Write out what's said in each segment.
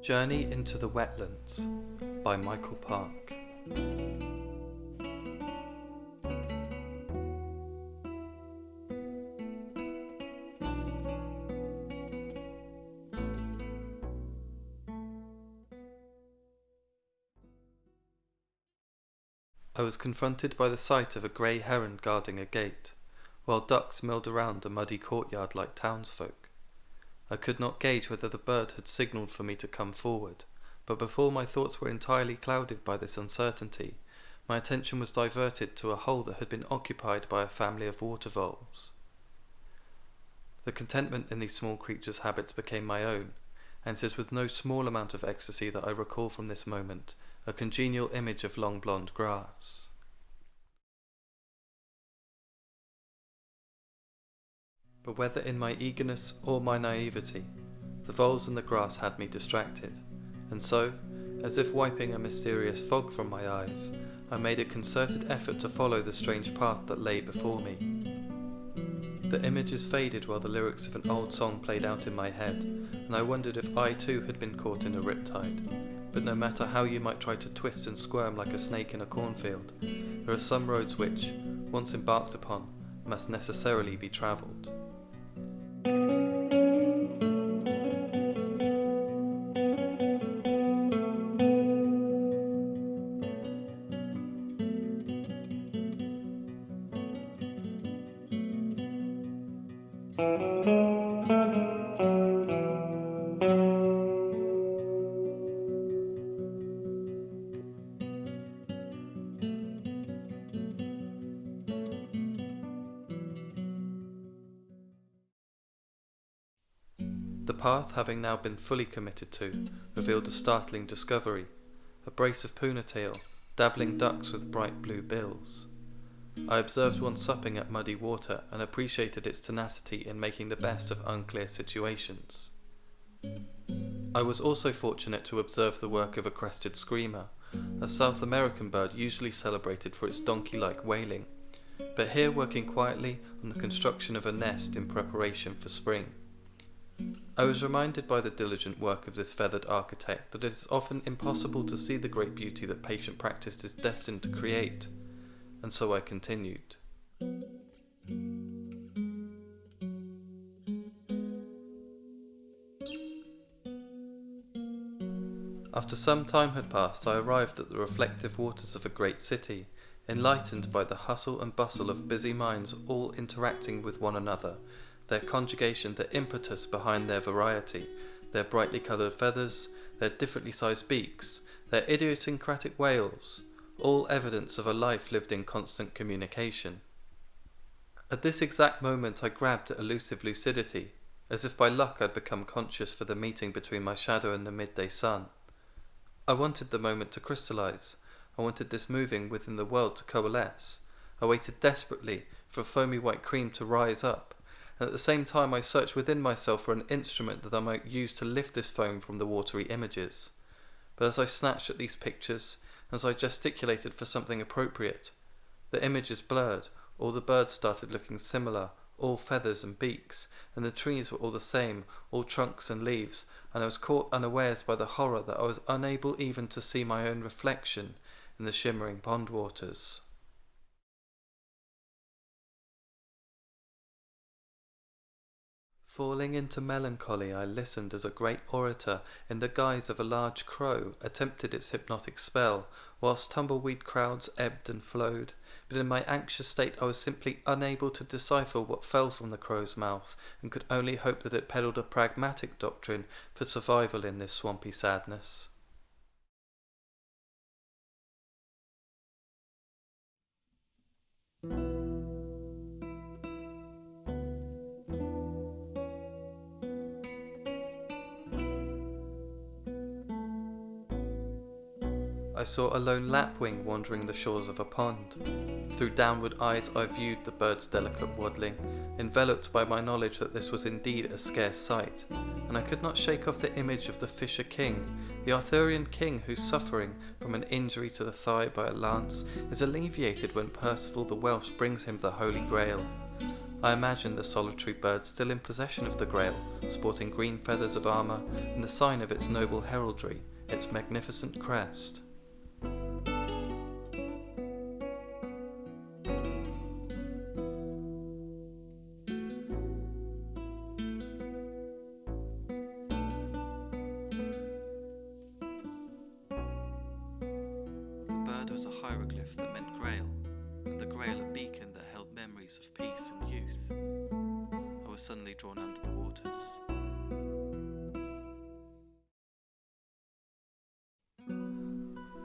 Journey into the Wetlands by Michael Park. I was confronted by the sight of a grey heron guarding a gate, while ducks milled around a muddy courtyard like townsfolk. I could not gauge whether the bird had signalled for me to come forward, but before my thoughts were entirely clouded by this uncertainty, my attention was diverted to a hole that had been occupied by a family of water voles. The contentment in these small creatures' habits became my own, and it is with no small amount of ecstasy that I recall from this moment a congenial image of long blonde grass. But whether in my eagerness or my naivety, the voles in the grass had me distracted, and so, as if wiping a mysterious fog from my eyes, I made a concerted effort to follow the strange path that lay before me. The images faded while the lyrics of an old song played out in my head, and I wondered if I too had been caught in a riptide. But no matter how you might try to twist and squirm like a snake in a cornfield, there are some roads which, once embarked upon, must necessarily be travelled. The path, having now been fully committed to, revealed a startling discovery: a brace of puna-tail, dabbling ducks with bright blue bills. I observed one supping at muddy water and appreciated its tenacity in making the best of unclear situations. I was also fortunate to observe the work of a crested screamer, a South American bird usually celebrated for its donkey-like wailing, but here working quietly on the construction of a nest in preparation for spring. I was reminded by the diligent work of this feathered architect that it is often impossible to see the great beauty that patient practice is destined to create, and so I continued. After some time had passed, I arrived at the reflective waters of a great city, enlightened by the hustle and bustle of busy minds all interacting with one another, their conjugation, the impetus behind their variety, their brightly coloured feathers, their differently sized beaks, their idiosyncratic wails, all evidence of a life lived in constant communication. At this exact moment I grabbed at elusive lucidity, as if by luck I'd become conscious for the meeting between my shadow and the midday sun. I wanted the moment to crystallise. I wanted this moving within the world to coalesce. I waited desperately for a foamy white cream to rise up, and at the same time I searched within myself for an instrument that I might use to lift this foam from the watery images. But as I snatched at these pictures, as I gesticulated for something appropriate, the images blurred, all the birds started looking similar, all feathers and beaks, and the trees were all the same, all trunks and leaves, and I was caught unawares by the horror that I was unable even to see my own reflection in the shimmering pond waters. Falling into melancholy, I listened as a great orator, in the guise of a large crow, attempted its hypnotic spell, whilst tumbleweed crowds ebbed and flowed. But in my anxious state I was simply unable to decipher what fell from the crow's mouth, and could only hope that it peddled a pragmatic doctrine for survival in this swampy sadness. I saw a lone lapwing wandering the shores of a pond. Through downward eyes I viewed the bird's delicate waddling, enveloped by my knowledge that this was indeed a scarce sight, and I could not shake off the image of the Fisher King, the Arthurian king whose suffering from an injury to the thigh by a lance is alleviated when Percival the Welsh brings him the Holy Grail. I imagined the solitary bird still in possession of the Grail, sporting green feathers of armour and the sign of its noble heraldry, its magnificent crest. The bird was a hieroglyph that meant Grail, and the Grail a beacon that held memories of peace and youth. I was suddenly drawn under the waters.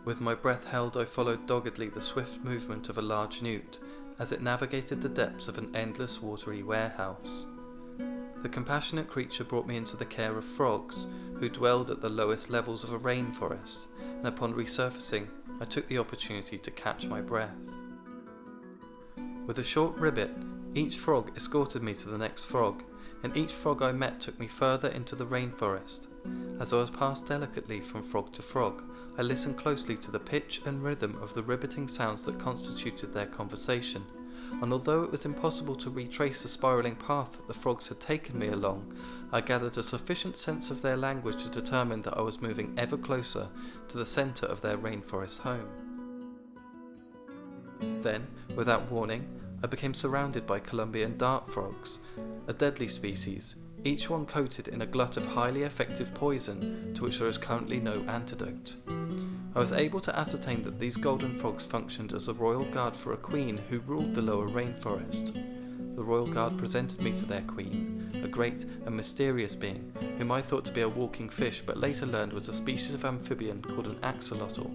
With my breath held, I followed doggedly the swift movement of a large newt as it navigated the depths of an endless watery warehouse. The compassionate creature brought me into the care of frogs who dwelled at the lowest levels of a rainforest, and upon resurfacing, I took the opportunity to catch my breath. With a short ribbit, each frog escorted me to the next frog, and each frog I met took me further into the rainforest. As I was passed delicately from frog to frog, I listened closely to the pitch and rhythm of the ribbiting sounds that constituted their conversation, and although it was impossible to retrace the spiralling path that the frogs had taken me along, I gathered a sufficient sense of their language to determine that I was moving ever closer to the centre of their rainforest home. Then, without warning, I became surrounded by Columbian dart frogs, a deadly species, each one coated in a glut of highly effective poison to which there is currently no antidote. I was able to ascertain that these golden frogs functioned as a royal guard for a queen who ruled the lower rainforest. The royal guard presented me to their queen, a great and mysterious being, whom I thought to be a walking fish but later learned was a species of amphibian called an axolotl.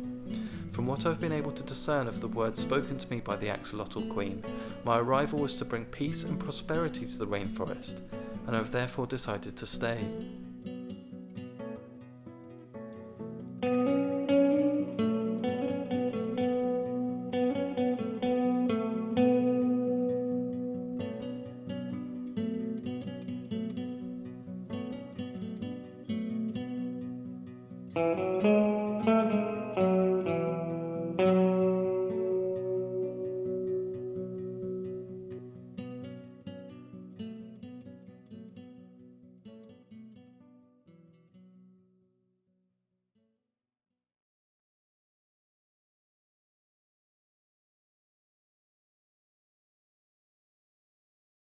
From what I've been able to discern of the words spoken to me by the axolotl queen, my arrival was to bring peace and prosperity to the rainforest, and I have therefore decided to stay.